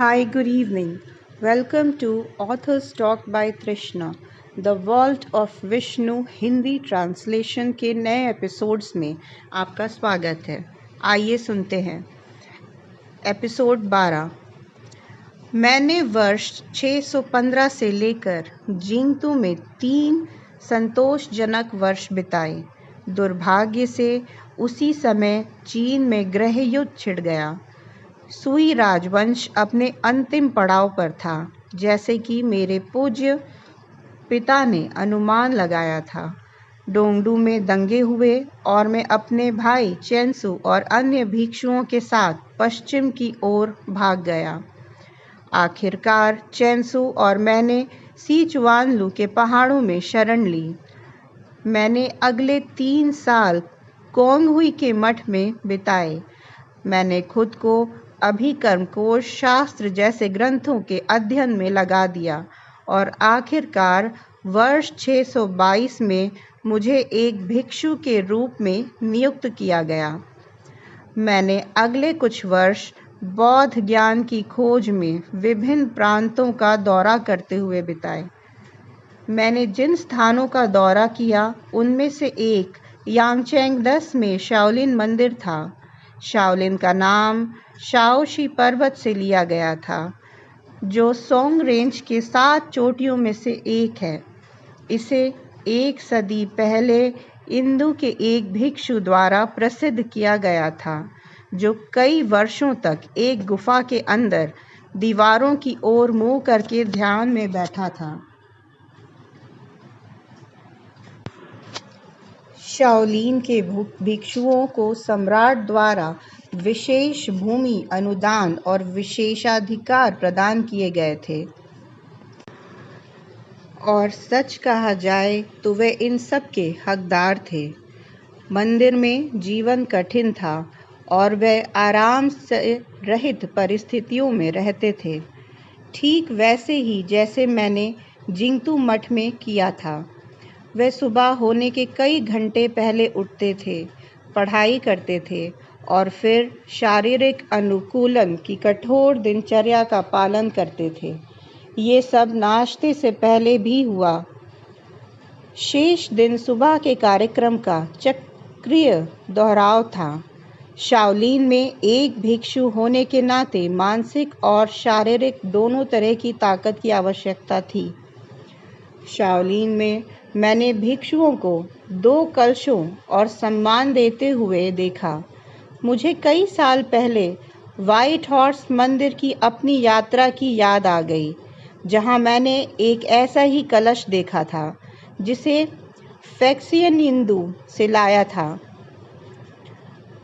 Hi, good evening. Welcome to Authors Talk by Trishna, The Vault of Vishnu Hindi translation के नए episodes में आपका स्वागत है। आइए सुनते हैं। एपिसोड 12। मैंने वर्ष 615 से लेकर जिंगतू में 3 संतोषजनक वर्ष बिताए। दुर्भाग्य से उसी समय चीन में गृह युद्ध छिड़ गया। सुई राजवंश अपने अंतिम पड़ाव पर था, जैसे कि मेरे पूज्य पिता ने अनुमान लगाया था। डोंगडू में दंगे हुए और मैं अपने भाई चेंसू और अन्य भिक्षुओं के साथ पश्चिम की ओर भाग गया। आखिरकार चेंसू और मैंने सीचुआनलू के पहाड़ों में शरण ली। मैंने अगले 3 साल कोंगहुई के मठ में बिताए। मैंने खुद को अभिकर्मकोश शास्त्र जैसे ग्रंथों के अध्ययन में लगा दिया और आखिरकार वर्ष 622 में मुझे एक भिक्षु के रूप में नियुक्त किया गया। मैंने अगले कुछ वर्ष बौद्ध ज्ञान की खोज में विभिन्न प्रांतों का दौरा करते हुए बिताए। मैंने जिन स्थानों का दौरा किया उनमें से एक यांगचेंग 10 में शाओलिन मंदिर था। शाओलिन का नाम शाओशी पर्वत से लिया गया था, जो सोंग रेंज के 7 चोटियों में से एक है। इसे 1 सदी पहले इंदु के एक भिक्षु द्वारा प्रसिद्ध किया गया था, जो कई वर्षों तक एक गुफा के अंदर दीवारों की ओर मुंह करके ध्यान में बैठा था। शाओलिन के भिक्षुओं को सम्राट द्वारा विशेष भूमि अनुदान और विशेषाधिकार प्रदान किए गए थे, और सच कहा जाए तो वे इन सब के हकदार थे। मंदिर में जीवन कठिन था और वे आराम से रहित परिस्थितियों में रहते थे, ठीक वैसे ही जैसे मैंने जिंगतू मठ में किया था। वे सुबह होने के कई घंटे पहले उठते थे, पढ़ाई करते थे और फिर शारीरिक अनुकूलन की कठोर दिनचर्या का पालन करते थे। ये सब नाश्ते से पहले भी हुआ। शेष दिन सुबह के कार्यक्रम का चक्रीय दोहराव था। शाओलिन में एक भिक्षु होने के नाते मानसिक और शारीरिक दोनों तरह की ताकत की आवश्यकता थी। शाओलिन में मैंने भिक्षुओं को 2 कलशों और सम्मान देते हुए देखा। मुझे कई साल पहले व्हाइट हॉर्स मंदिर की अपनी यात्रा की याद आ गई, जहां मैंने एक ऐसा ही कलश देखा था, जिसे फैक्सियनिंदु से लाया था।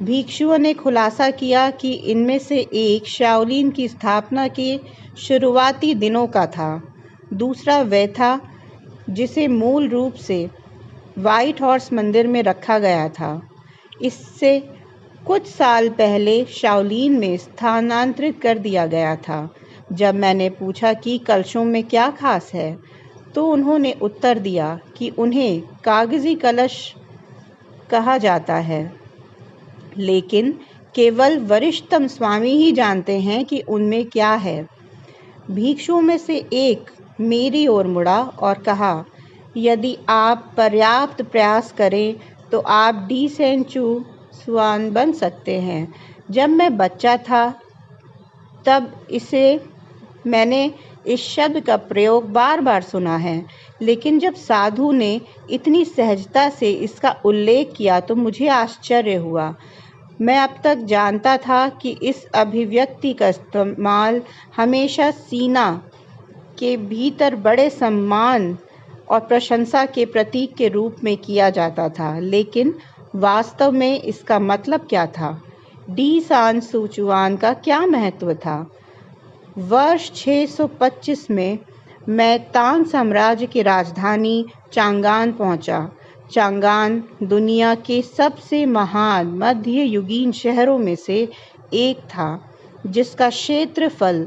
भिक्षुओं ने खुलासा किया कि इनमें से एक शाओलिन की स्थापना के शुरुआती दिनों का था, दूसरा वह था जिसे मूल रूप से व्हाइट हॉर्स मंदिर में रखा गया था। इससे कुछ साल पहले शाओलिन में स्थानांतरित कर दिया गया था। जब मैंने पूछा कि कलशों में क्या खास है, तो उन्होंने उत्तर दिया कि उन्हें कागजी कलश कहा जाता है, लेकिन केवल वरिष्ठतम स्वामी ही जानते हैं कि उनमें क्या है। भिक्षुओं में से एक मेरी ओर मुड़ा और कहा, यदि आप पर्याप्त प्रयास करें तो आप डी सेंचू स्वान बन सकते हैं। जब मैं बच्चा था तब मैंने इस शब्द का प्रयोग बार बार सुना है, लेकिन जब साधु ने इतनी सहजता से इसका उल्लेख किया तो मुझे आश्चर्य हुआ। मैं अब तक जानता था कि इस अभिव्यक्ति का इस्तेमाल हमेशा सीना के भीतर बड़े सम्मान और प्रशंसा के प्रतीक के रूप में किया जाता था, लेकिन वास्तव में इसका मतलब क्या था? डी सान सूचुआन का क्या महत्व था? वर्ष 625 में मैं तांग साम्राज्य की राजधानी चांगान पहुंचा। चांगान दुनिया के सबसे महान मध्ययुगीन शहरों में से एक था, जिसका क्षेत्रफल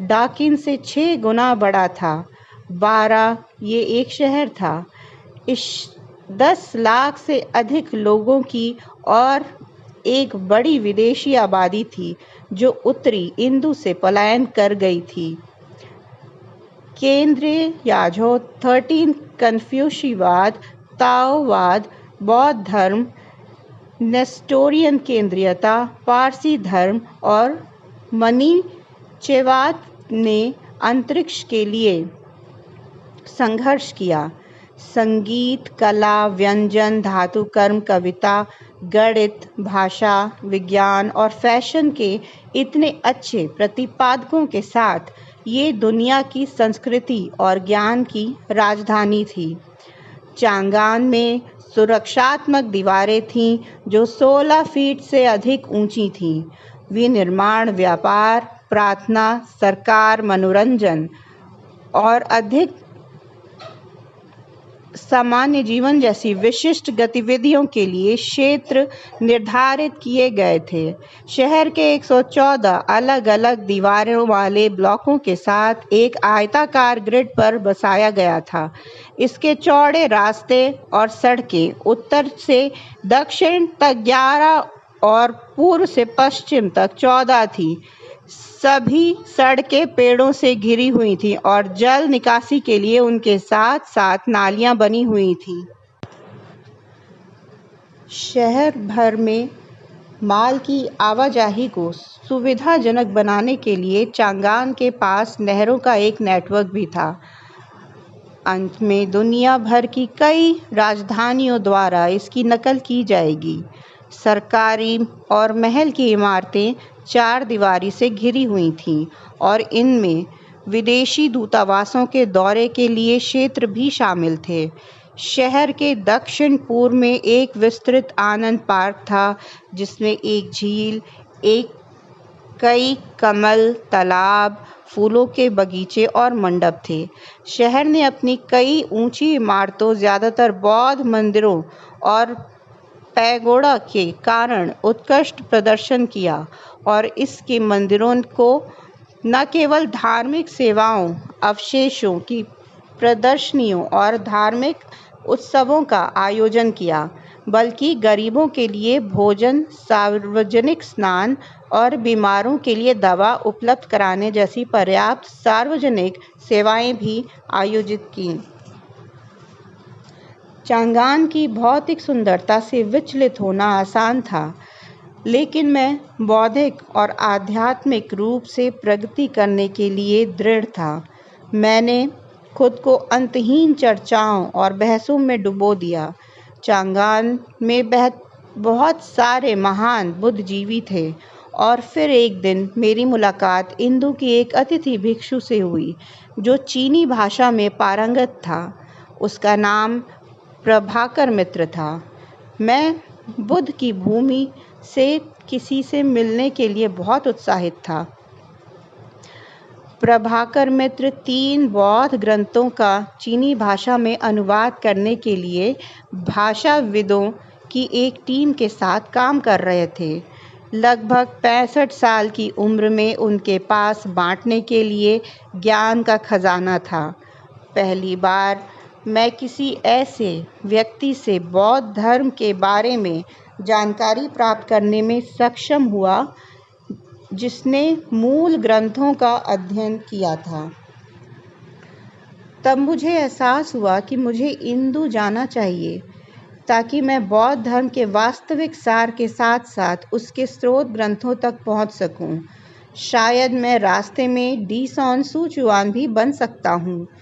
डाकिन से 6 गुना बड़ा था। 12 ये एक शहर था। इस 10 लाख से अधिक लोगों की और एक बड़ी विदेशी आबादी थी जो उत्तरी इंदु से पलायन कर गई थी। केंद्रीय याजों 13 कन्फ्यूशीवाद, ताओवाद, बौद्ध धर्म, नेस्टोरियन केंद्रीयता, पारसी धर्म और मनीचेवाद ने अंतरिक्ष के लिए संघर्ष किया। संगीत, कला, व्यंजन, धातुकर्म, कविता, गणित, भाषा, विज्ञान और फैशन के इतने अच्छे प्रतिपादकों के साथ ये दुनिया की संस्कृति और ज्ञान की राजधानी थी। चांगान में सुरक्षात्मक दीवारें थीं जो 16 फीट से अधिक ऊंची थीं। विनिर्माण, व्यापार, प्रार्थना, सरकार, मनोरंजन और अधिक सामान्य जीवन जैसी विशिष्ट गतिविधियों के लिए क्षेत्र निर्धारित किए गए थे। शहर के 114 अलग-अलग दीवारों वाले ब्लॉकों के साथ एक आयताकार ग्रिड पर बसाया गया था। इसके चौड़े रास्ते और सड़कें उत्तर से दक्षिण तक 11 और पूर्व से पश्चिम तक 14 थीं। सभी सड़कें पेड़ों से घिरी हुई थीं और जल निकासी के लिए उनके साथ-साथ नालियां बनी हुई थीं। शहर भर में माल की आवाजाही को सुविधाजनक बनाने के लिए चांगान के पास नहरों का एक नेटवर्क भी था। अंत में दुनिया भर की कई राजधानियों द्वारा इसकी नकल की जाएगी। सरकारी और महल की इमारतें 4 दीवारी से घिरी हुई थीं और इनमें विदेशी दूतावासों के दौरे के लिए क्षेत्र भी शामिल थे। शहर के दक्षिण पूर्व में एक विस्तृत आनंद पार्क था जिसमें एक झील, कई कमल तालाब, फूलों के बगीचे और मंडप थे। शहर ने अपनी कई ऊंची इमारतों, ज्यादातर बौद्ध मंदिरों और पैगोडा के कारण उत्कृष्ट प्रदर्शन किया और इसके मंदिरों को न केवल धार्मिक सेवाओं, अवशेषों की प्रदर्शनियों और धार्मिक उत्सवों का आयोजन किया, बल्कि गरीबों के लिए भोजन, सार्वजनिक स्नान और बीमारों के लिए दवा उपलब्ध कराने जैसी पर्याप्त सार्वजनिक सेवाएं भी आयोजित कीं। चांगान की भौतिक सुंदरता से विचलित होना आसान था, लेकिन मैं बौद्धिक और आध्यात्मिक रूप से प्रगति करने के लिए दृढ़ था। मैंने खुद को अंतहीन चर्चाओं और बहसों में डुबो दिया। चांगान में बहुत सारे महान बुद्धिजीवी थे और फिर एक दिन मेरी मुलाकात इंदु की एक अतिथि भिक्षु से हुई जो चीनी भाषा में पारंगत था। उसका नाम प्रभाकर मित्र था। मैं बुद्ध की भूमि से किसी से मिलने के लिए बहुत उत्साहित था। प्रभाकर मित्र 3 बौद्ध ग्रंथों का चीनी भाषा में अनुवाद करने के लिए भाषाविदों की एक टीम के साथ काम कर रहे थे। लगभग 65 साल की उम्र में उनके पास बांटने के लिए ज्ञान का खजाना था। पहली बार मैं किसी ऐसे व्यक्ति से बौद्ध धर्म के बारे में जानकारी प्राप्त करने में सक्षम हुआ जिसने मूल ग्रंथों का अध्ययन किया था। तब मुझे एहसास हुआ कि मुझे इंदु जाना चाहिए ताकि मैं बौद्ध धर्म के वास्तविक सार के साथ-साथ उसके स्रोत ग्रंथों तक पहुंच सकूं। शायद मैं रास्ते में डीसॉन सूचुआन भी बन सकता हूं,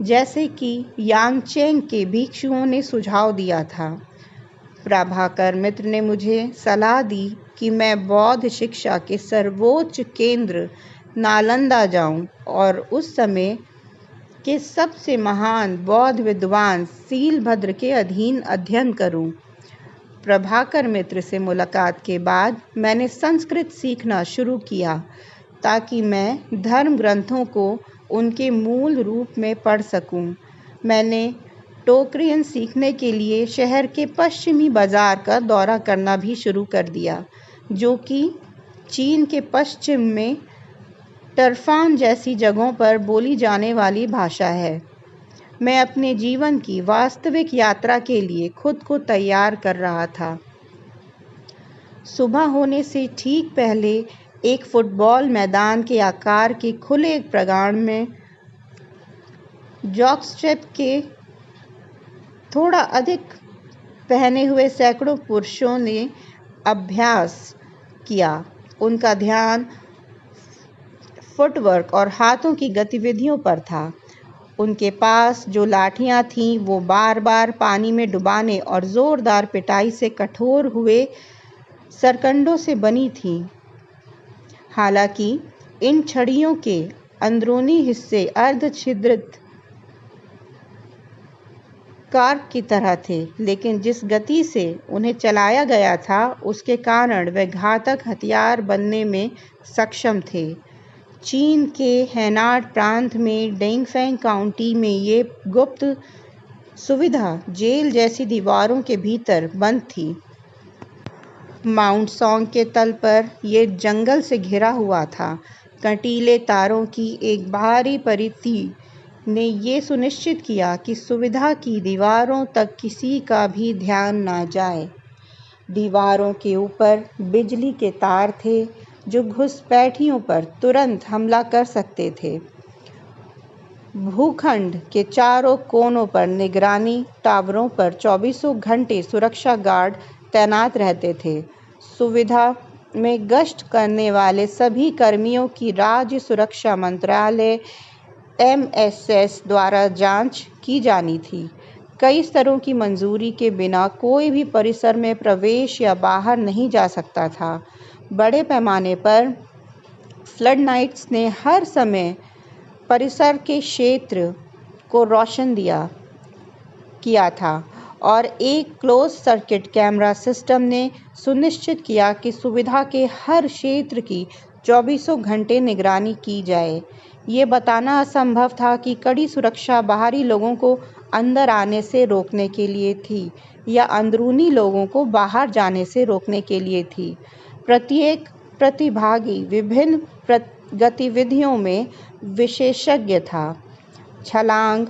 जैसे कि यांगचेंग के भिक्षुओं ने सुझाव दिया था। प्रभाकर मित्र ने मुझे सलाह दी कि मैं बौद्ध शिक्षा के सर्वोच्च केंद्र नालंदा जाऊं और उस समय के सबसे महान बौद्ध विद्वान सीलभद्र के अधीन अध्ययन करूं। प्रभाकर मित्र से मुलाकात के बाद मैंने संस्कृत सीखना शुरू किया ताकि मैं धर्म ग्रंथों को उनके मूल रूप में पढ़ सकूं। मैंने टोकरियन सीखने के लिए शहर के पश्चिमी बाजार का दौरा करना भी शुरू कर दिया, जो कि चीन के पश्चिम में टरफान जैसी जगहों पर बोली जाने वाली भाषा है। मैं अपने जीवन की वास्तविक यात्रा के लिए खुद को तैयार कर रहा था। सुबह होने से ठीक पहले एक फुटबॉल मैदान के आकार के खुले प्रांगण में जॉकस्ट्रैप के थोड़ा अधिक पहने हुए सैकड़ों पुरुषों ने अभ्यास किया। उनका ध्यान फुटवर्क और हाथों की गतिविधियों पर था। उनके पास जो लाठियां थीं वो बार-बार पानी में डुबाने और जोरदार पिटाई से कठोर हुए सरकंडों से बनी थीं। हालांकि इन छड़ियों के अंदरूनी हिस्से अर्धछिद्रित कार्क की तरह थे, लेकिन जिस गति से उन्हें चलाया गया था उसके कारण वे घातक हथियार बनने में सक्षम थे। चीन के हैनान प्रांत में डेंगफेंग काउंटी में ये गुप्त सुविधा जेल जैसी दीवारों के भीतर बंद थी। माउंट सॉन्ग के तल पर यह जंगल से घिरा हुआ था। कंटीले तारों की एक बाहरी परिधि ने ये सुनिश्चित किया कि सुविधा की दीवारों तक किसी का भी ध्यान न जाए। दीवारों के ऊपर बिजली के तार थे जो घुसपैठियों पर तुरंत हमला कर सकते थे। भूखंड के चारों कोनों पर निगरानी टावरों पर 24 घंटे सुरक्षा गार्ड तैनात रहते थे। सुविधा में गश्त करने वाले सभी कर्मियों की राज्य सुरक्षा मंत्रालय MSS द्वारा जांच की जानी थी। कई स्तरों की मंजूरी के बिना कोई भी परिसर में प्रवेश या बाहर नहीं जा सकता था। बड़े पैमाने पर फ्लडलाइट्स ने हर समय परिसर के क्षेत्र को रोशन किया था और एक क्लोज सर्किट कैमरा सिस्टम ने सुनिश्चित किया कि सुविधा के हर क्षेत्र की 24 घंटे निगरानी की जाए। ये बताना असंभव था कि कड़ी सुरक्षा बाहरी लोगों को अंदर आने से रोकने के लिए थी या अंदरूनी लोगों को बाहर जाने से रोकने के लिए थी। प्रत्येक प्रतिभागी विभिन्न गतिविधियों में विशेषज्ञ था। छलांग,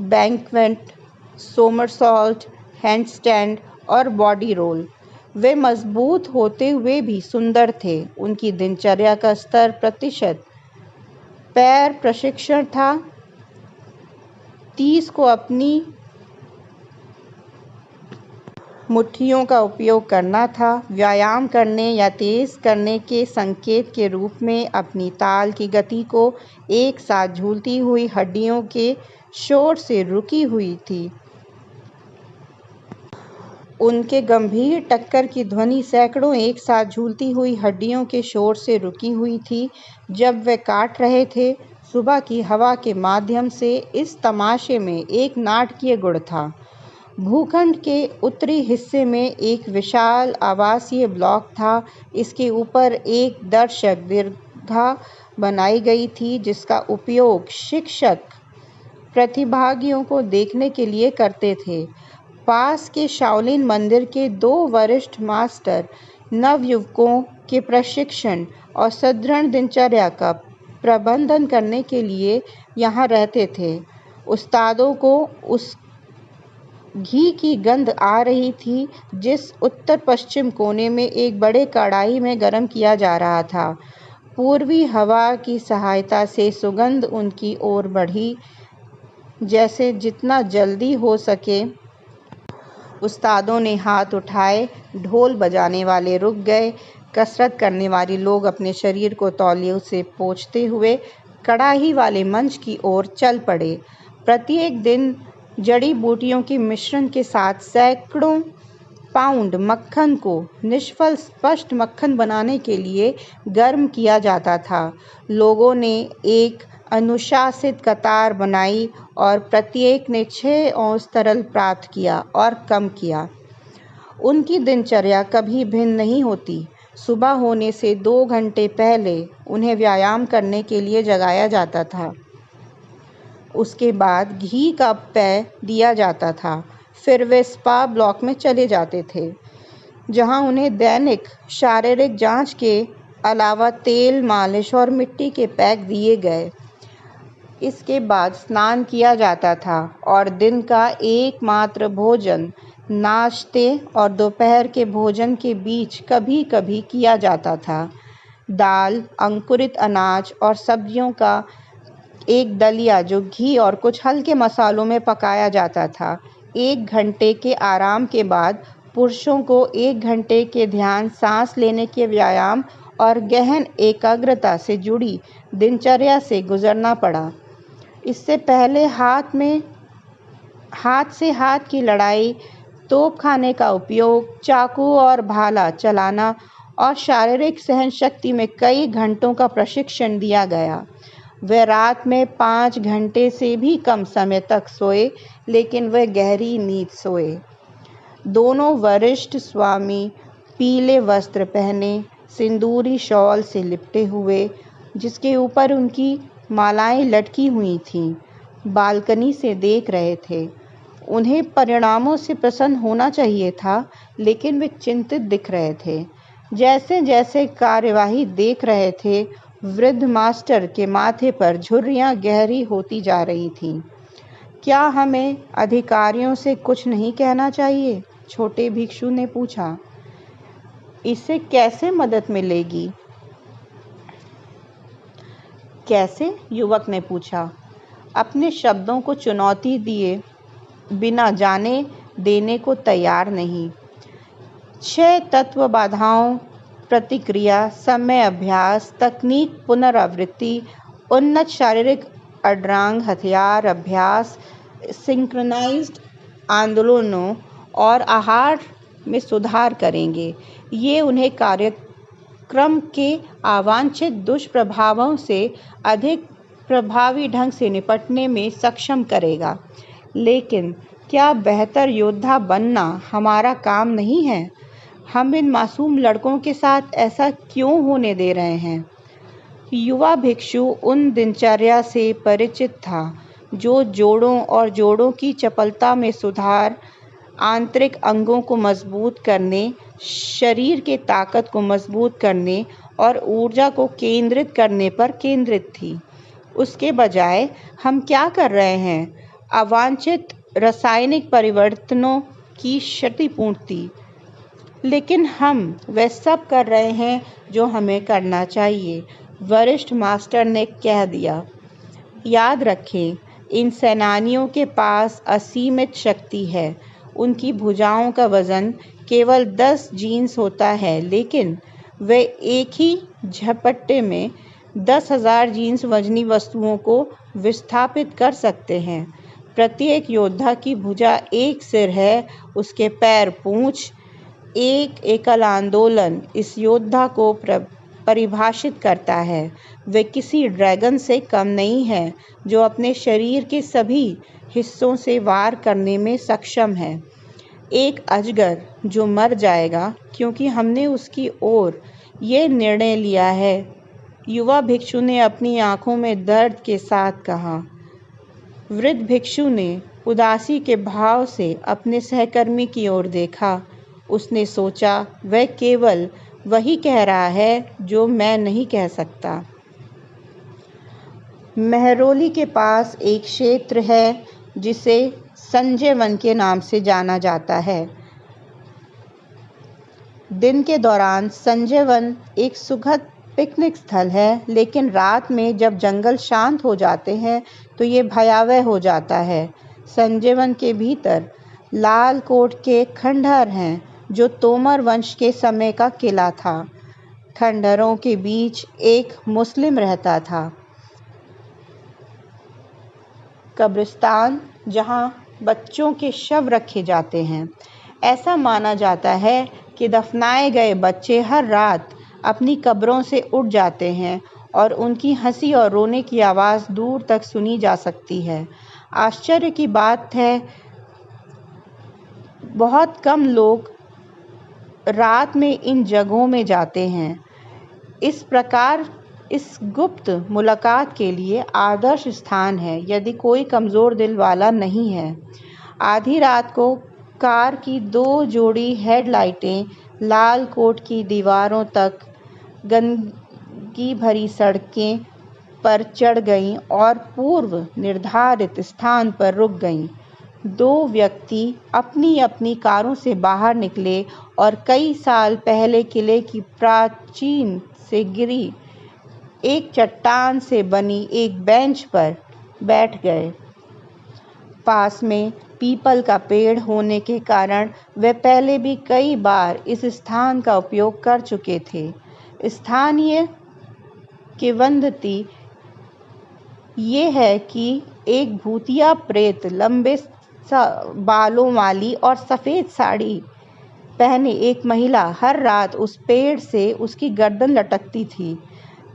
बैंकवेट, सोमरसॉल्ट, हैंडस्टैंड और बॉडी रोल। वे मजबूत होते हुए भी सुंदर थे। उनकी दिनचर्या का स्तर प्रतिशत पैर प्रशिक्षण था। 30 को अपनी मुट्ठियों का उपयोग करना था। व्यायाम करने या तेज करने के संकेत के रूप में अपनी ताल की गति को एक साथ झूलती हुई हड्डियों के शोर से रुकी हुई थी। उनके गंभीर टक्कर की ध्वनि सैकड़ों एक साथ झूलती हुई हड्डियों के शोर से रुकी हुई थी जब वे काट रहे थे। सुबह की हवा के माध्यम से इस तमाशे में एक नाटकीय गुण था। भूखंड के उत्तरी हिस्से में एक विशाल आवासीय ब्लॉक था। इसके ऊपर एक दर्शक दीर्घा बनाई गई थी जिसका उपयोग शिक्षक प्रतिभागियों को देखने के लिए करते थे। पास के शाओलिन मंदिर के 2 वरिष्ठ मास्टर नवयुवकों के प्रशिक्षण और सुदृढ़ दिनचर्या का प्रबंधन करने के लिए यहाँ रहते थे। उस्तादों को उस घी की गंध आ रही थी जिस उत्तर पश्चिम कोने में एक बड़े कढ़ाई में गर्म किया जा रहा था। पूर्वी हवा की सहायता से सुगंध उनकी ओर बढ़ी। जैसे जितना जल्दी हो सके उस्तादों ने हाथ उठाए। ढोल बजाने वाले रुक गए। कसरत करने वाले लोग अपने शरीर को तौलियों से पोंछते हुए कढ़ाई वाले मंच की ओर चल पड़े। प्रत्येक दिन जड़ी बूटियों के मिश्रण के साथ सैकड़ों पाउंड मक्खन को निष्फल स्पष्ट मक्खन बनाने के लिए गर्म किया जाता था। लोगों ने एक अनुशासित कतार बनाई और प्रत्येक ने 6 औंस तरल प्राप्त किया और कम किया। उनकी दिनचर्या कभी भिन्न नहीं होती। सुबह होने से 2 घंटे पहले उन्हें व्यायाम करने के लिए जगाया जाता था। उसके बाद घी का पेय दिया जाता था। फिर वे स्पा ब्लॉक में चले जाते थे जहां उन्हें दैनिक शारीरिक जांच के अलावा तेल मालिश और मिट्टी के पैक दिए गए। इसके बाद स्नान किया जाता था और दिन का एकमात्र भोजन नाश्ते और दोपहर के भोजन के बीच कभी-कभी किया जाता था। दाल, अंकुरित अनाज और सब्जियों का एक दलिया जो घी और कुछ हल्के मसालों में पकाया जाता था। 1 घंटे के आराम के बाद पुरुषों को 1 घंटे के ध्यान, सांस लेने के व्यायाम और गहन एकाग्रता से जुड़ी दिनचर्या से गुजरना पड़ा। इससे पहले हाथ से हाथ की लड़ाई, तोपखाने का उपयोग, चाकू और भाला चलाना और शारीरिक सहनशक्ति में कई घंटों का प्रशिक्षण दिया गया। वे रात में 5 घंटे से भी कम समय तक सोए, लेकिन वे गहरी नींद सोए। दोनों वरिष्ठ स्वामी पीले वस्त्र पहने, सिंदूरी शॉल से लिपटे हुए, जिसके ऊपर उनकी मालाएं लटकी हुई थीं, बालकनी से देख रहे थे। उन्हें परिणामों से प्रसन्न होना चाहिए था, लेकिन वे चिंतित दिख रहे थे। जैसे-जैसे कार्यवाही देख रहे थे, वृद्ध मास्टर के माथे पर झुर्रियां गहरी होती जा रही थीं। क्या हमें अधिकारियों से कुछ नहीं कहना चाहिए? छोटे भिक्षु ने पूछा। इससे कैसे मदद मिलेगी? कैसे? युवक ने पूछा, अपने शब्दों को चुनौती दिए बिना जाने देने को तैयार नहीं। 6 तत्व बाधाओं, प्रतिक्रिया, समय अभ्यास, तकनीक पुनरावृत्ति, उन्नत शारीरिक अड्रांग हथियार अभ्यास, सिंक्रोनाइज्ड आंदोलनों और आहार में सुधार करेंगे। ये उन्हें कार्यक्रम के अवांछित दुष्प्रभावों से अधिक प्रभावी ढंग से निपटने में सक्षम करेगा। लेकिन क्या बेहतर योद्धा बनना हमारा काम नहीं है? हम इन मासूम लड़कों के साथ ऐसा क्यों होने दे रहे हैं? युवा भिक्षु उन दिनचर्या से परिचित था जो जोड़ों और जोड़ों की चपलता में सुधार, आंतरिक अंगों को मजबूत करने, शरीर के ताकत को मजबूत करने और ऊर्जा को केंद्रित करने पर केंद्रित थी। उसके बजाय हम क्या कर रहे हैं? अवांछित रासायनिक परिवर्तनों की क्षतिपूर्ति। लेकिन हम वह सब कर रहे हैं जो हमें करना चाहिए, वरिष्ठ मास्टर ने कह दिया। याद रखें, इन सेनानियों के पास असीमित शक्ति है। उनकी भुजाओं का वजन केवल 10 जीन्स होता है, लेकिन वे एक ही झपट्टे में 10,000 जीन्स वजनी वस्तुओं को विस्थापित कर सकते हैं। प्रत्येक योद्धा की भुजा एक सिर है, उसके पैर पूंछ। एक एकल आंदोलन इस योद्धा को परिभाषित करता है। वे किसी ड्रैगन से कम नहीं है जो अपने शरीर के सभी हिस्सों से वार करने में सक्षम है। एक अजगर जो मर जाएगा क्योंकि हमने उसकी ओर ये निर्णय लिया है। युवा भिक्षु ने अपनी आंखों में दर्द के साथ कहा। वृद्ध भिक्षु ने उदासी के भाव से अपने सहकर्मी की ओर देखा। उसने सोचा, वह केवल वही कह रहा है जो मैं नहीं कह सकता। मेहरौली के पास एक क्षेत्र है जिसे संजय वन के नाम से जाना जाता है। दिन के दौरान संजय वन एक सुखद पिकनिक स्थल है, लेकिन रात में जब जंगल शांत हो जाते हैं तो ये भयावह हो जाता है। संजय वन के भीतर लाल कोट के खंडहर हैं, जो तोमर वंश के समय का किला था। खंडहरों के बीच एक मुस्लिम रहता था। कब्रिस्तान जहां बच्चों के शव रखे जाते हैं। ऐसा माना जाता है कि दफनाए गए बच्चे हर रात अपनी कब्रों से उठ जाते हैं और उनकी हंसी और रोने की आवाज़ दूर तक सुनी जा सकती है। आश्चर्य की बात है, बहुत कम लोग रात में इन जगहों में जाते हैं। इस प्रकार इस गुप्त मुलाकात के लिए आदर्श स्थान है यदि कोई कमज़ोर दिल वाला नहीं है। आधी रात को कार की 2 जोड़ी हेडलाइटें लाल कोट की दीवारों तक, गंदगी भरी सड़कें पर चढ़ गईं और पूर्व निर्धारित स्थान पर रुक गईं। दो व्यक्ति अपनी अपनी कारों से बाहर निकले और कई साल पहले किले की प्राचीन से गिरी एक चट्टान से बनी एक बेंच पर बैठ गए। पास में पीपल का पेड़ होने के कारण वे पहले भी कई बार इस स्थान का उपयोग कर चुके थे। स्थानीय किंवदंती ये है कि एक भूतिया प्रेत लंबे बालों वाली और सफ़ेद साड़ी पहने एक महिला हर रात उस पेड़ से उसकी गर्दन लटकती थी,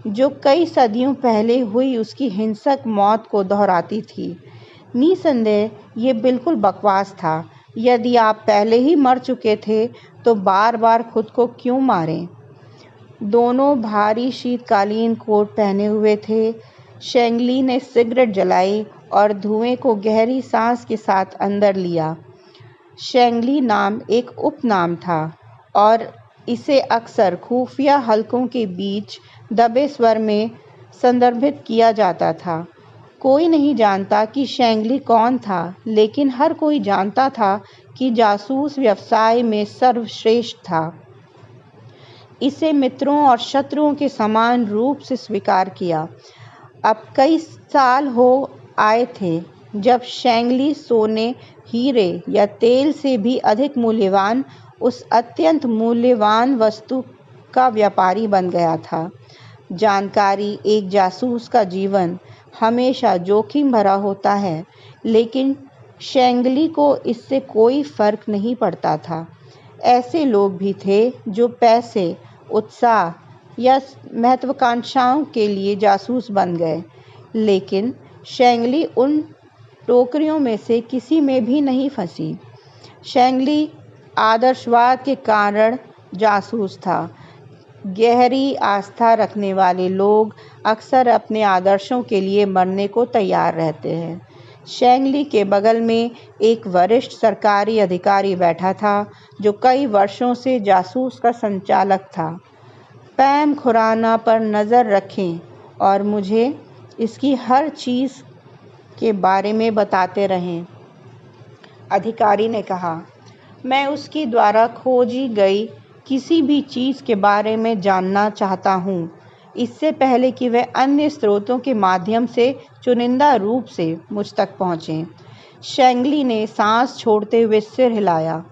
जो कई सदियों पहले हुई उसकी हिंसक मौत को दोहराती थी। निसंदेह ये बिल्कुल बकवास था। यदि आप पहले ही मर चुके थे तो बार बार खुद को क्यों मारें? दोनों भारी शीतकालीन कोट पहने हुए थे। शेंगली ने सिगरेट जलाई और धुएं को गहरी सांस के साथ अंदर लिया। शेंगली नाम एक उपनाम था और इसे अक्सर खुफिया हलकों के बीच दबे स्वर में संदर्भित किया जाता था। कोई नहीं जानता कि शेंगली कौन था, लेकिन हर कोई जानता था कि जासूस व्यवसाय में सर्वश्रेष्ठ था। इसे मित्रों और शत्रुओं के समान रूप से स्वीकार किया। अब कई साल हो आए थे जब शेंगली सोने, हीरे या तेल से भी अधिक मूल्यवान उस अत्यंत मूल्यवान वस्तु का व्यापारी बन गया था। जानकारी एक जासूस का जीवन हमेशा जोखिम भरा होता है, लेकिन शेंगली को इससे कोई फर्क नहीं पड़ता था। ऐसे लोग भी थे जो पैसे, उत्साह या महत्वाकांक्षाओं के लिए जासूस बन गए, लेकिन शेंगली उन टोकरियों में से किसी में भी नहीं फंसी। शेंगली आदर्शवाद के कारण जासूस था। गहरी आस्था रखने वाले लोग अक्सर अपने आदर्शों के लिए मरने को तैयार रहते हैं। शेंगली के बगल में एक वरिष्ठ सरकारी अधिकारी बैठा था, जो कई वर्षों से जासूस का संचालक था। पैम खुराना पर नज़र रखें और मुझे इसकी हर चीज़ के बारे में बताते रहें, अधिकारी ने कहा। मैं उसकी द्वारा खोजी गई किसी भी चीज़ के बारे में जानना चाहता हूँ, इससे पहले कि वह अन्य स्रोतों के माध्यम से चुनिंदा रूप से मुझ तक पहुँचें। शेंगली ने सांस छोड़ते हुए सिर हिलाया।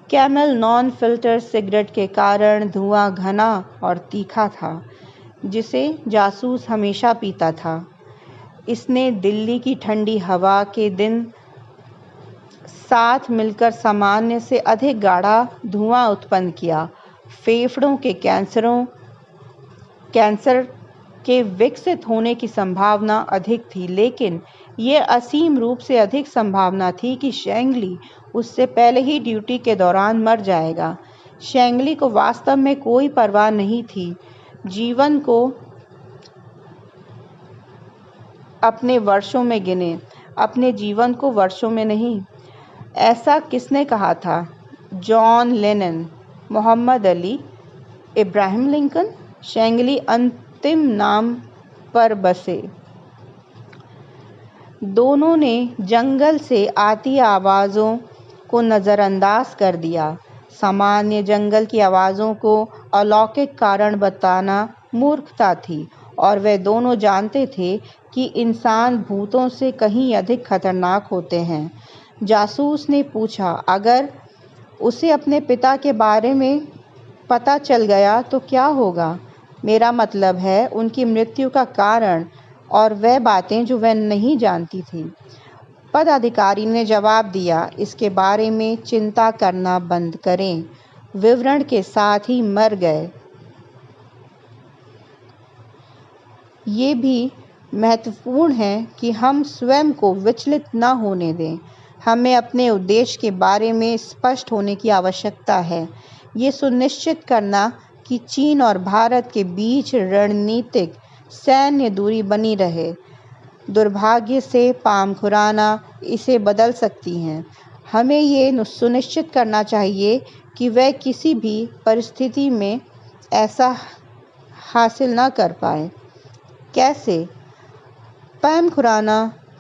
कैमल नॉन फिल्टर सिगरेट के कारण धुआं घना और तीखा था, जिसे जासूस हमेशा पीता था। इसने दिल्ली की ठंडी हवा के दिन साथ मिलकर सामान्य से अधिक गाढ़ा धुआं उत्पन्न किया। फेफड़ों के कैंसर के विकसित होने की संभावना अधिक थी, लेकिन ये असीम रूप से अधिक संभावना थी कि शेंगली उससे पहले ही ड्यूटी के दौरान मर जाएगा। शेंगली को वास्तव में कोई परवाह नहीं थी। जीवन को अपने वर्षों में गिने, अपने जीवन को वर्षों में नहीं। ऐसा किसने कहा था? John Lennon, Muhammad Ali, Abraham Lincoln? शेंगली अंतिम नाम पर बसे। दोनों ने जंगल से आती आवाज़ों को नज़रअंदाज कर दिया। सामान्य जंगल की आवाज़ों को अलौकिक कारण बताना मूर्खता थी, और वे दोनों जानते थे कि इंसान भूतों से कहीं अधिक खतरनाक होते हैं। जासूस ने पूछा, अगर उसे अपने पिता के बारे में पता चल गया तो क्या होगा? मेरा मतलब है उनकी मृत्यु का कारण और वह बातें जो वह नहीं जानती थी। पदाधिकारी ने जवाब दिया, इसके बारे में चिंता करना बंद करें, विवरण के साथ ही मर गए। ये भी महत्वपूर्ण है कि हम स्वयं को विचलित न होने दें। हमें अपने उद्देश्य के बारे में स्पष्ट होने की आवश्यकता है। ये सुनिश्चित करना कि चीन और भारत के बीच रणनीतिक सैन्य दूरी बनी रहे। दुर्भाग्य से पाम खुराना इसे बदल सकती हैं। हमें ये सुनिश्चित करना चाहिए कि वह किसी भी परिस्थिति में ऐसा हासिल न कर पाए। कैसे? पीएम खुराना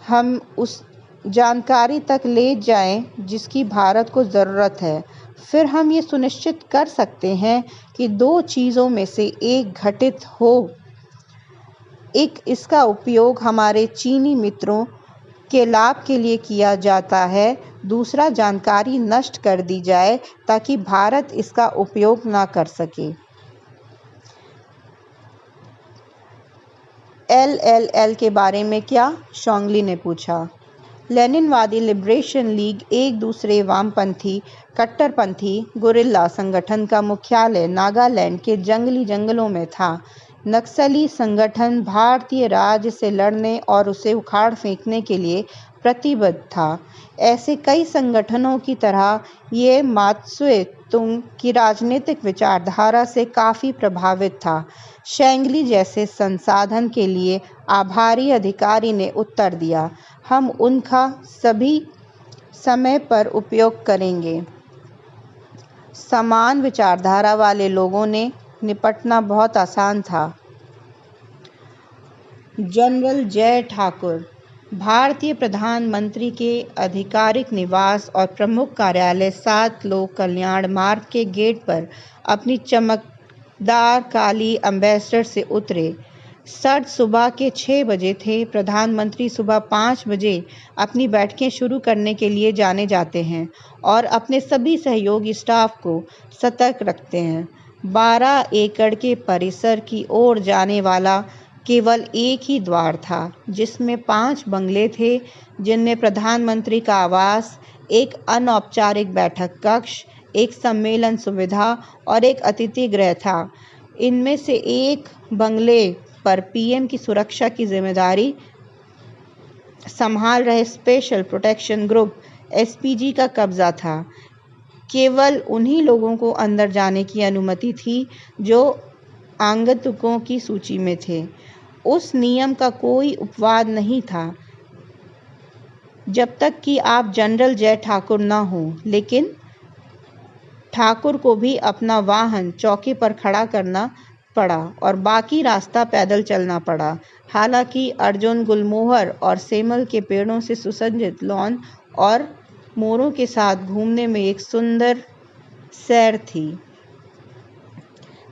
हम उस जानकारी तक ले जाएं जिसकी भारत को ज़रूरत है, फिर हम ये सुनिश्चित कर सकते हैं कि दो चीज़ों में से एक घटित हो। एक, इसका उपयोग हमारे चीनी मित्रों के लाभ के लिए किया जाता है। दूसरा, जानकारी नष्ट कर दी जाए ताकि भारत इसका उपयोग ना कर सके। एलएलएल के बारे में क्या? शोंगली ने पूछा। लेनिनवादी लिबरेशन लीग एक दूसरे वामपंथी कट्टरपंथी गुरिल्ला संगठन का मुख्यालय नागालैंड के जंगली जंगलों में था। नक्सली संगठन भारतीय राज्य से लड़ने और उसे उखाड़ फेंकने के लिए प्रतिबद्ध था। ऐसे कई संगठनों की तरह ये मात्सुए तुंग की राजनीतिक विचारधारा से काफ़ी प्रभावित था। शेंगली जैसे संसाधन के लिए आभारी अधिकारी ने उत्तर दिया, हम उनका सभी समय पर उपयोग करेंगे। समान विचारधारा वाले लोगों ने निपटना बहुत आसान था। जनरल जय ठाकुर भारतीय प्रधानमंत्री के आधिकारिक निवास और प्रमुख कार्यालय 7 लोक कल्याण मार्ग के गेट पर अपनी चमकदार काली एम्बेसडर से उतरे। सर सुबह के 6 बजे थे। प्रधानमंत्री सुबह 5 बजे अपनी बैठकें शुरू करने के लिए जाने जाते हैं और अपने सभी सहयोगी स्टाफ को सतर्क रखते हैं। 12 एकड़ के परिसर की ओर जाने वाला केवल एक ही द्वार था, जिसमें 5 बंगले थे, जिनमें प्रधानमंत्री का आवास, एक अनौपचारिक बैठक कक्ष, एक सम्मेलन सुविधा और एक अतिथि गृह था। इनमें से एक बंगले पर पीएम की सुरक्षा की जिम्मेदारी संभाल रहे स्पेशल प्रोटेक्शन ग्रुप एसपीजी का कब्जा था। केवल उन्हीं लोगों को अंदर जाने की अनुमति थी जो आगंतुकों की सूची में थे। उस नियम का कोई अपवाद नहीं था जब तक कि आप जनरल जय ठाकुर न हो, लेकिन ठाकुर को भी अपना वाहन चौकी पर खड़ा करना पड़ा और बाकी रास्ता पैदल चलना पड़ा। हालांकि अर्जुन गुलमोहर और सेमल के पेड़ों से सुसज्जित लॉन और मोरों के साथ घूमने में एक सुंदर सैर थी।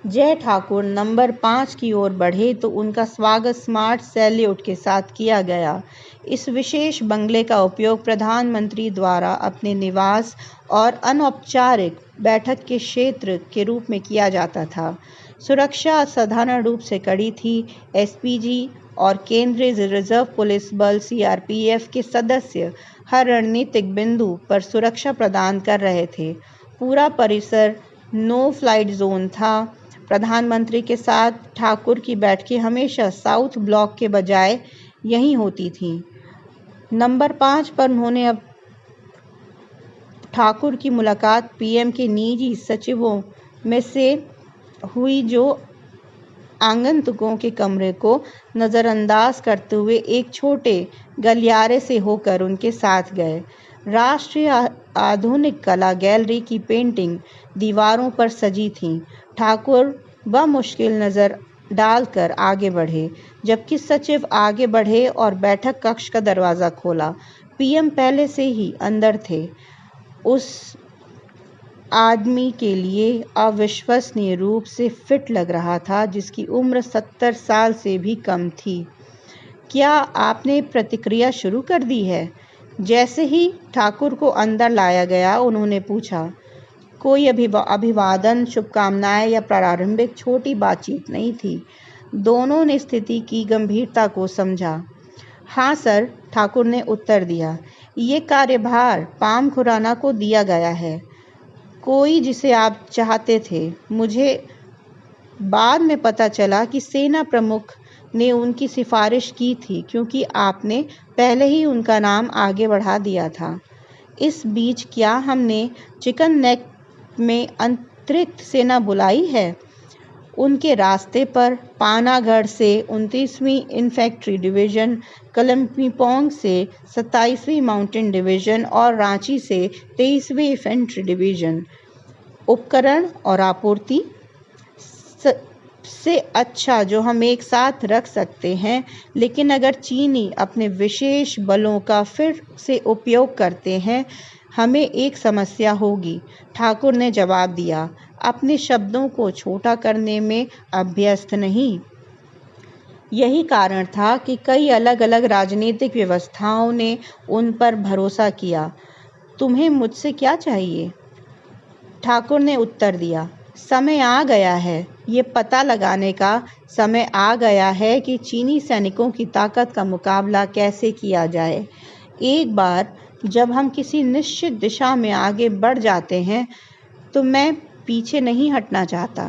जय ठाकुर नंबर 5 की ओर बढ़े तो उनका स्वागत स्मार्ट सैल्यूट के साथ किया गया। इस विशेष बंगले का उपयोग प्रधानमंत्री द्वारा अपने निवास और अनौपचारिक बैठक के क्षेत्र के रूप में किया जाता था। सुरक्षा साधारण रूप से कड़ी थी। एसपीजी और केंद्रीय रिजर्व पुलिस बल सीआरपीएफ के सदस्य हर रणनीतिक बिंदु पर सुरक्षा प्रदान कर रहे थे। पूरा परिसर नो फ्लाइट जोन था। प्रधानमंत्री के साथ ठाकुर की बैठकें हमेशा साउथ ब्लॉक के बजाय यहीं होती थीं। नंबर 5 पर उन्होंने अब ठाकुर की मुलाकात पीएम के निजी सचिवों में से हुई, जो आगंतुकों के कमरे को नज़रअंदाज करते हुए एक छोटे गलियारे से होकर उनके साथ गए। राष्ट्रीय आधुनिक कला गैलरी की पेंटिंग दीवारों पर सजी थी। ठाकुर बमुश्किल नज़र डालकर आगे बढ़े, जबकि सचिव आगे बढ़े और बैठक कक्ष का दरवाज़ा खोला। पीएम पहले से ही अंदर थे। उस आदमी के लिए अविश्वसनीय रूप से फिट लग रहा था, जिसकी उम्र 70 साल से भी कम थी। क्या आपने प्रतिक्रिया शुरू कर दी है? जैसे ही ठाकुर को अंदर लाया गया, उन्होंने पूछा। कोई अभिवादन, शुभकामनाएं या प्रारंभिक छोटी बातचीत नहीं थी। दोनों ने स्थिति की गंभीरता को समझा। हाँ सर, ठाकुर ने उत्तर दिया। ये कार्यभार पाम खुराना को दिया गया है, कोई जिसे आप चाहते थे। मुझे बाद में पता चला कि सेना प्रमुख ने उनकी सिफारिश की थी, क्योंकि आपने पहले ही उनका नाम आगे बढ़ा दिया था। इस बीच क्या हमने चिकन नेक में अतिरिक्त सेना बुलाई है? उनके रास्ते पर पानागढ़ से 29वीं इन्फेंट्री डिवीज़न, कलिम्पोंग से 27वीं माउंटेन डिवीज़न और रांची से 23वीं इन्फेंट्री डिवीज़न। उपकरण और आपूर्ति सबसे अच्छा जो हम एक साथ रख सकते हैं, लेकिन अगर चीनी अपने विशेष बलों का फिर से उपयोग करते हैं, हमें एक समस्या होगी, ठाकुर ने जवाब दिया, अपने शब्दों को छोटा करने में अभ्यस्त नहीं। यही कारण था कि कई अलग अलग राजनीतिक व्यवस्थाओं ने उन पर भरोसा किया। तुम्हें मुझसे क्या चाहिए? ठाकुर ने उत्तर दिया, समय आ गया है, ये पता लगाने का समय आ गया है कि चीनी सैनिकों की ताकत का मुकाबला कैसे किया जाए। एक बार जब हम किसी निश्चित दिशा में आगे बढ़ जाते हैं तो मैं पीछे नहीं हटना चाहता।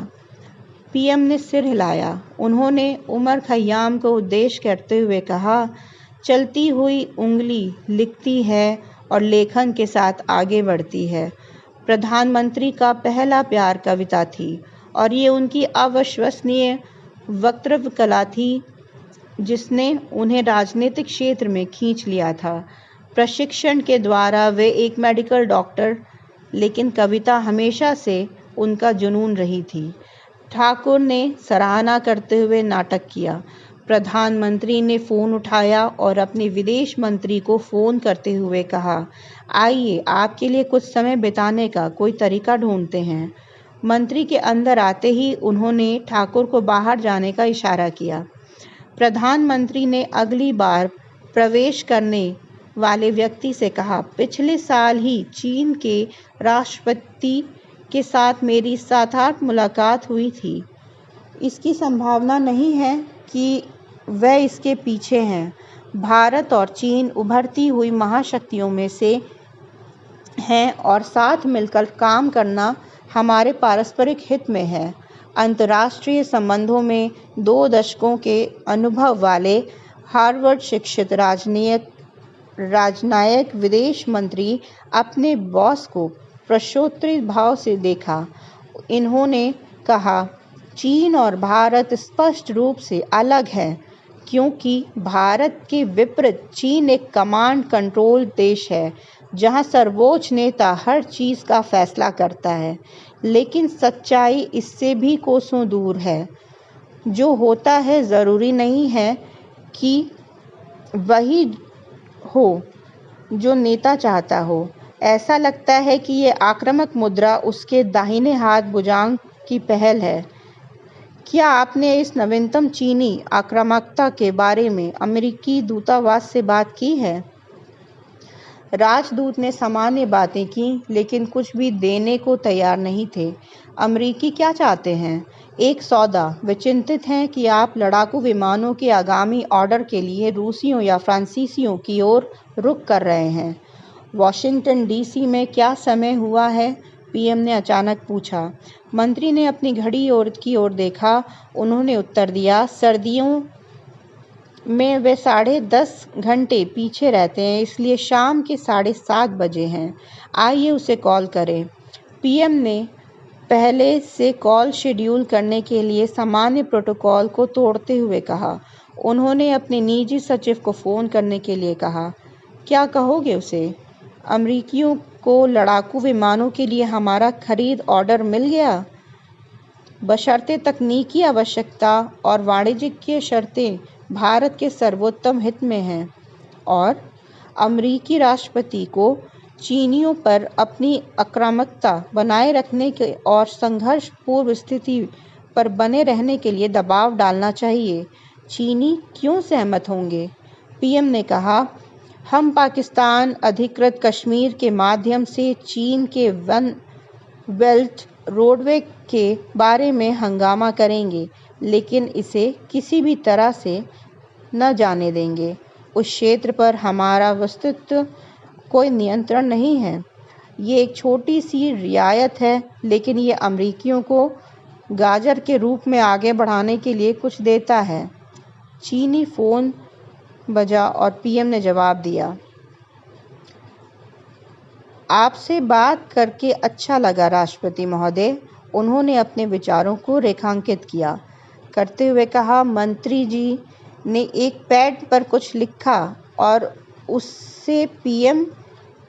पीएम ने सिर हिलाया। उन्होंने उमर खय्याम को उद्देश्य करते हुए कहा, चलती हुई उंगली लिखती है और लेखन के साथ आगे बढ़ती है। प्रधानमंत्री का पहला प्यार कविता थी और ये उनकी अविश्वसनीय वक्तृत्व कला थी जिसने उन्हें राजनीतिक क्षेत्र में खींच लिया था। प्रशिक्षण के द्वारा वे एक मेडिकल डॉक्टर, लेकिन कविता हमेशा से उनका जुनून रही थी। ठाकुर ने सराहना करते हुए नाटक किया। प्रधानमंत्री ने फ़ोन उठाया और अपने विदेश मंत्री को फ़ोन करते हुए कहा, आइए आपके लिए कुछ समय बिताने का कोई तरीका ढूंढते हैं। मंत्री के अंदर आते ही उन्होंने ठाकुर को बाहर जाने का इशारा किया। प्रधानमंत्री ने अगली बार प्रवेश करने वाले व्यक्ति से कहा, पिछले साल ही चीन के राष्ट्रपति के साथ मेरी 7-8 मुलाकात हुई थी। इसकी संभावना नहीं है कि वह इसके पीछे हैं। भारत और चीन उभरती हुई महाशक्तियों में से हैं और साथ मिलकर काम करना हमारे पारस्परिक हित में है। अंतर्राष्ट्रीय संबंधों में 2 दशकों के अनुभव वाले हार्वर्ड शिक्षित राजनयिक विदेश मंत्री अपने बॉस को प्रश्नोत्तरी भाव से देखा। इन्होंने कहा, चीन और भारत स्पष्ट रूप से अलग हैं, क्योंकि भारत के विपरीत चीन एक कमांड कंट्रोल देश है, जहां सर्वोच्च नेता हर चीज़ का फैसला करता है। लेकिन सच्चाई इससे भी कोसों दूर है। जो होता है ज़रूरी नहीं है कि वही हो जो नेता चाहता हो। ऐसा लगता है कि ये आक्रामक मुद्रा उसके दाहिने हाथ भुजंग की पहल है। क्या आपने इस नवीनतम चीनी आक्रामकता के बारे में अमेरिकी दूतावास से बात की है? राजदूत ने सामान्य बातें की, लेकिन कुछ भी देने को तैयार नहीं थे। अमेरिकी क्या चाहते हैं? एक सौदा। वे चिंतित हैं कि आप लड़ाकू विमानों के आगामी ऑर्डर के लिए रूसियों या फ्रांसीसियों की ओर रुख कर रहे हैं। वॉशिंगटन डीसी में क्या समय हुआ है? पीएम ने अचानक पूछा। मंत्री ने अपनी घड़ी की ओर देखा। उन्होंने उत्तर दिया, सर्दियों में वे 10:30 घंटे पीछे रहते हैं, इसलिए शाम के 7:30 बजे हैं। आइए उसे कॉल करें। पीएम ने पहले से कॉल शेड्यूल करने के लिए सामान्य प्रोटोकॉल को तोड़ते हुए कहा। उन्होंने अपने निजी सचिव को फ़ोन करने के लिए कहा। क्या कहोगे उसे? अमेरिकियों को लड़ाकू विमानों के लिए हमारा खरीद ऑर्डर मिल गया, बशर्ते तकनीकी आवश्यकता और वाणिज्यिक शर्तें भारत के सर्वोत्तम हित में हैं। और अमेरिकी राष्ट्रपति को चीनियों पर अपनी आक्रामकता बनाए रखने के और संघर्ष पूर्व स्थिति पर बने रहने के लिए दबाव डालना चाहिए। चीनी क्यों सहमत होंगे? पीएम ने कहा, हम पाकिस्तान अधिकृत कश्मीर के माध्यम से चीन के वन बेल्ट रोडवे के बारे में हंगामा करेंगे, लेकिन इसे किसी भी तरह से न जाने देंगे। उस क्षेत्र पर हमारा वस्तुतः कोई नियंत्रण नहीं है। ये एक छोटी सी रियायत है, लेकिन ये अमेरिकियों को गाजर के रूप में आगे बढ़ाने के लिए कुछ देता है। चीनी फ़ोन बजा और पीएम ने जवाब दिया, आपसे बात करके अच्छा लगा राष्ट्रपति महोदय। उन्होंने अपने विचारों को रेखांकित किया करते हुए कहा। मंत्री जी ने एक पैड पर कुछ लिखा और उससे पीएम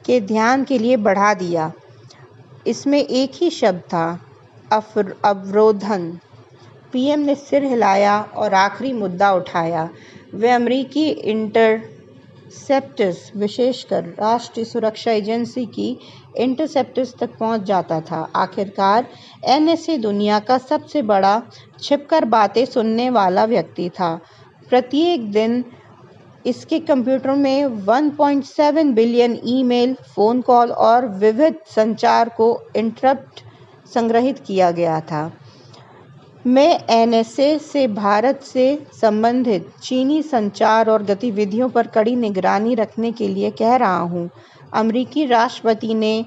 के ध्यान के लिए बढ़ा दिया। इसमें एक ही शब्द था, अवरोधन। पीएम ने सिर हिलाया और आखिरी मुद्दा उठाया। वे अमेरिकी इंटरसेप्टर्स, विशेषकर राष्ट्रीय सुरक्षा एजेंसी की इंटरसेप्टर्स तक पहुंच जाता था। आखिरकार एनएसए दुनिया का सबसे बड़ा छिपकर बातें सुनने वाला व्यक्ति था। प्रत्येक दिन इसके कंप्यूटर में 1.7 बिलियन ईमेल, फ़ोन कॉल और विविध संचार को इंटरप्ट संग्रहित किया गया था। मैं एनएसए से भारत से संबंधित चीनी संचार और गतिविधियों पर कड़ी निगरानी रखने के लिए कह रहा हूं। अमेरिकी राष्ट्रपति ने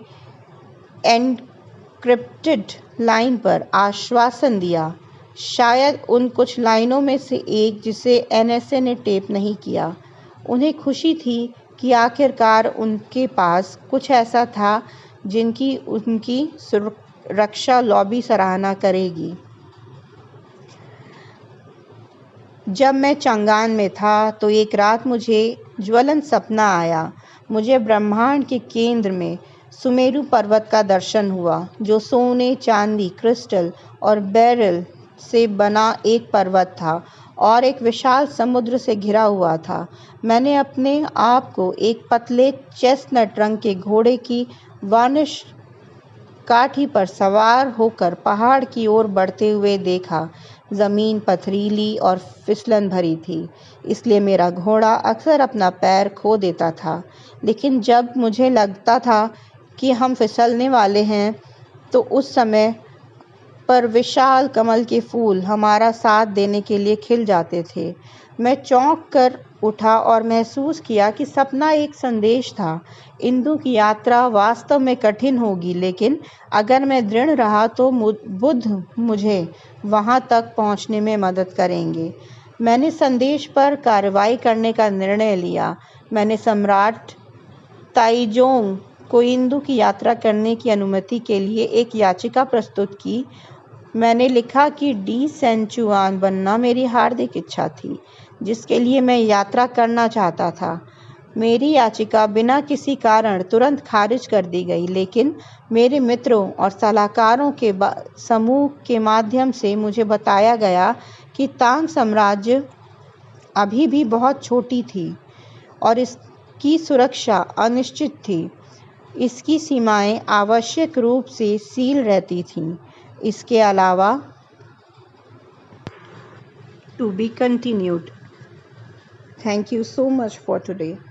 एन्क्रिप्टेड लाइन पर आश्वासन दिया, शायद उन कुछ लाइनों में से एक जिसे एनएसए ने टेप नहीं किया। उन्हें खुशी थी कि आखिरकार उनके पास कुछ ऐसा था जिनकी उनकी सुरक्षा लॉबी सराहना करेगी। जब मैं चंगान में था तो एक रात मुझे ज्वलंत सपना आया। मुझे ब्रह्मांड के केंद्र में सुमेरु पर्वत का दर्शन हुआ, जो सोने, चांदी, क्रिस्टल और बेरिल से बना एक पर्वत था और एक विशाल समुद्र से घिरा हुआ था। मैंने अपने आप को एक पतले चेस्टनट रंग के घोड़े की वार्निश काठी पर सवार होकर पहाड़ की ओर बढ़ते हुए देखा। ज़मीन पथरीली और फिसलन भरी थी, इसलिए मेरा घोड़ा अक्सर अपना पैर खो देता था। लेकिन जब मुझे लगता था कि हम फिसलने वाले हैं, तो उस समय पर विशाल कमल के फूल हमारा साथ देने के लिए खिल जाते थे। मैं चौंक कर उठा और महसूस किया कि सपना एक संदेश था। इंदु की यात्रा वास्तव में कठिन होगी, लेकिन अगर मैं दृढ़ रहा तो बुद्ध मुझे वहां तक पहुंचने में मदद करेंगे। मैंने संदेश पर कार्रवाई करने का निर्णय लिया। मैंने सम्राट ताइजोंग को इंदु की यात्रा करने की अनुमति के लिए एक याचिका प्रस्तुत की। मैंने लिखा कि डी सेंचुआन बनना मेरी हार्दिक इच्छा थी, जिसके लिए मैं यात्रा करना चाहता था। मेरी याचिका बिना किसी कारण तुरंत खारिज कर दी गई, लेकिन मेरे मित्रों और सलाहकारों के समूह के माध्यम से मुझे बताया गया कि तांग साम्राज्य अभी भी बहुत छोटी थी और इसकी सुरक्षा अनिश्चित थी। इसकी सीमाएं आवश्यक रूप से सील रहती थीं। इसके अलावा to be continued. Thank you so much for today.